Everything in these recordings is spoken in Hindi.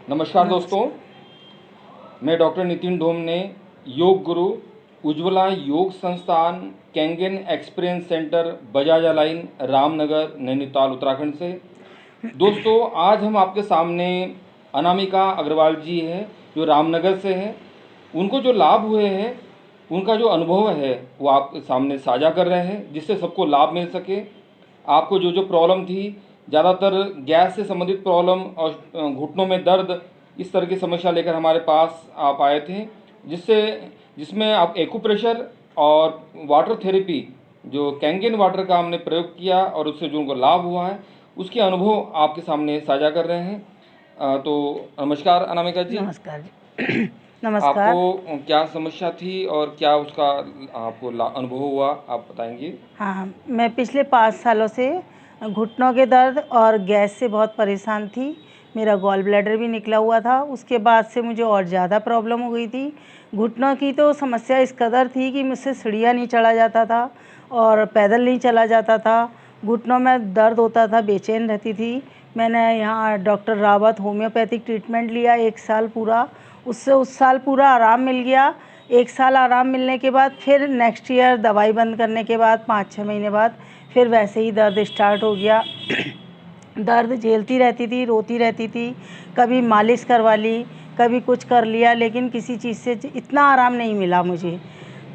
नमस्कार नमस्कार। दोस्तों, मैं डॉक्टर नितिन ढोमने, योग गुरु, उज्ज्वला योग संस्थान, Kangen experience centre, Bajaja line, Ramnagar, Nainital, Uttarakhand से। दोस्तों, आज हम आपके सामने अनामिका अग्रवाल जी हैं, जो रामनगर से हैं। उनको जो लाभ हुए हैं, उनका जो अनुभव है, वो आपके सामने साझा कर रहे हैं, जिससे सबको लाभ मिल सके। आपको जो जो प्रॉब्लम थी, ज़्यादातर गैस से संबंधित प्रॉब्लम और घुटनों में दर्द, इस तरह की समस्या लेकर हमारे पास आप आए थे, जिसमें आप एक्यूप्रेशर और वाटर थेरेपी, जो कैंगन वाटर का हमने प्रयोग किया और उससे जो उनको लाभ हुआ है, उसके अनुभव आपके सामने साझा कर रहे हैं। तो नमस्कार अनामिका जी। नमस्कार जी। आपको नमस्कार। क्या समस्या थी और क्या उसका आपको अनुभव हुआ, आप बताएंगे? हाँ, मैं पिछले 5 सालों से घुटनों के दर्द और गैस से बहुत परेशान थी। मेरा गॉल ब्लैडर भी निकला हुआ था। उसके बाद से मुझे और ज़्यादा प्रॉब्लम हो गई थी। घुटनों की तो समस्या इस कदर थी कि मुझसे सीढ़ियाँ नहीं चढ़ा जाता था और पैदल नहीं चला जाता था। घुटनों में दर्द होता था, बेचैन रहती थी। मैंने यहाँ डॉक्टर रावत होम्योपैथिक ट्रीटमेंट लिया 1 साल पूरा। उससे उस साल पूरा आराम मिल गया। 1 साल आराम मिलने के बाद फिर नेक्स्ट ईयर दवाई बंद करने के बाद 5-6 महीने बाद फिर वैसे ही दर्द स्टार्ट हो गया। दर्द झेलती रहती थी, रोती रहती थी। कभी मालिश करवा ली, कभी कुछ कर लिया, लेकिन किसी चीज़ से इतना आराम नहीं मिला मुझे।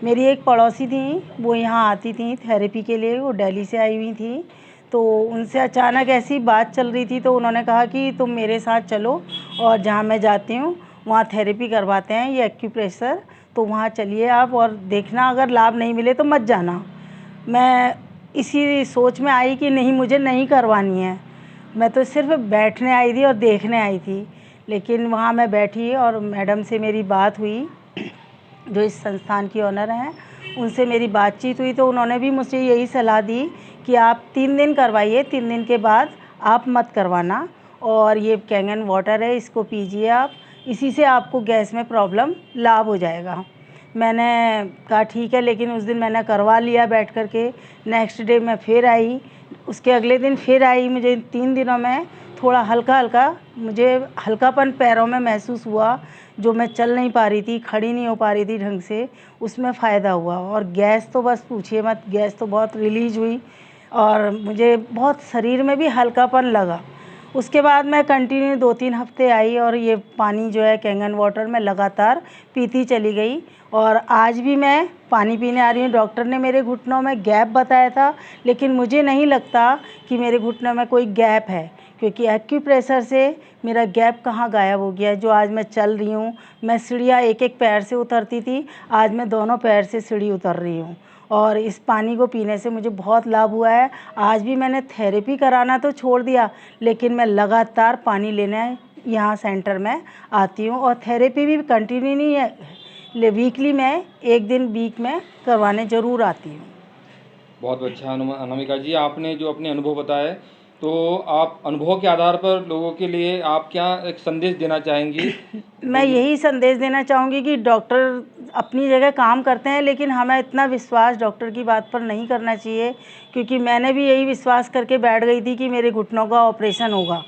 मेरी एक पड़ोसी थी, वो यहाँ आती थी थेरेपी के लिए, वो दिल्ली से आई हुई थी। तो उनसे अचानक ऐसी बात चल रही थी, तो उन्होंने कहा कि तुम मेरे साथ चलो और जहाँ मैं जाती हूँ वहाँ थेरेपी करवाते हैं, ये एक्यूप्रेशर, तो वहाँ चलिए आप और देखना, अगर लाभ नहीं मिले तो मत जाना। मैं इसी सोच में आई कि नहीं, मुझे नहीं करवानी है। मैं तो सिर्फ बैठने आई थी और देखने आई थी। लेकिन वहाँ मैं बैठी और मैडम से मेरी बात हुई, जो इस संस्थान की ओनर हैं, उनसे मेरी बातचीत हुई, तो उन्होंने भी मुझे यही सलाह दी कि आप 3 दिन करवाइए, 3 दिन के बाद आप मत करवाना। और ये कैंगन वाटर है, इसको पीजिए आप, इसी से आपको गैस में प्रॉब्लम लाभ हो जाएगा। मैंने कहा ठीक है, लेकिन उस दिन मैंने करवा लिया बैठ कर के। नेक्स्ट डे मैं फिर आई, उसके अगले दिन फिर आई। मुझे 3 दिनों में थोड़ा हल्का-हल्का, मुझे हल्कापन पैरों में महसूस हुआ, जो मैं चल नहीं पा रही थी, खड़ी नहीं हो पा रही थी ढंग से, उसमें फ़ायदा हुआ। और गैस तो बस पूछिए मत, गैस तो बहुत रिलीज़ हुई और मुझे बहुत शरीर में भी हल्कापन लगा। उसके बाद मैं कंटिन्यू 2-3 हफ्ते आई और ये पानी जो है कैंगन वाटर मैं लगातार पीती चली गई। और आज भी मैं पानी पीने आ रही हूँ। डॉक्टर ने मेरे घुटनों में गैप बताया था, लेकिन मुझे नहीं लगता कि मेरे घुटनों में कोई गैप है, क्योंकि एक्यूप्रेशर से मेरा गैप कहाँ गायब हो गया है। जो आज मैं चल रही हूँ, मैं सीढ़ियाँ एक-एक पैर से उतरती थी, आज मैं दोनों पैर से सीढ़ी उतर रही हूँ। और इस पानी को पीने से मुझे बहुत लाभ हुआ है। आज भी मैंने थेरेपी कराना तो छोड़ दिया, लेकिन मैं लगातार पानी लेने यहाँ सेंटर में आती हूँ और थेरेपी भी कंटिन्यू नहीं है, वीकली मैं 1 दिन वीक में करवाने ज़रूर आती हूँ। बहुत अच्छा अनामिका जी, आपने जो अपने अनुभव बताए, तो आप अनुभव के आधार पर लोगों के लिए आप क्या एक संदेश देना चाहेंगी? मैं यही संदेश देना चाहूँगी कि डॉक्टर अपनी जगह काम करते हैं, लेकिन हमें इतना विश्वास डॉक्टर की बात पर नहीं करना चाहिए, क्योंकि मैंने भी यही विश्वास करके बैठ गई थी कि मेरे घुटनों का ऑपरेशन होगा।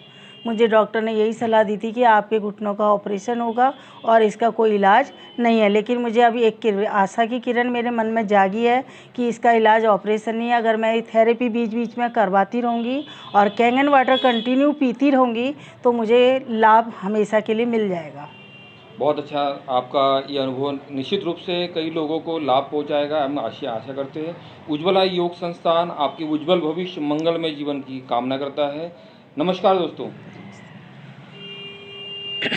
मुझे डॉक्टर ने यही सलाह दी थी कि आपके घुटनों का ऑपरेशन होगा और इसका कोई इलाज नहीं है। लेकिन मुझे अभी एक आशा की किरण मेरे मन में जागी है कि इसका इलाज ऑपरेशन नहीं है। अगर मैं ये थेरेपी बीच-बीच में करवाती रहूँगी और कैंगन वाटर कंटिन्यू पीती रहूँगी, तो मुझे लाभ हमेशा के लिए मिल जाएगा। बहुत अच्छा, आपका ये अनुभव निश्चित रूप से कई लोगों को लाभ पहुंचाएगा, हम आशा करते हैं। उज्ज्वला योग संस्थान आपके उज्ज्वल भविष्य, मंगलमय जीवन की कामना करता है। नमस्कार दोस्तों।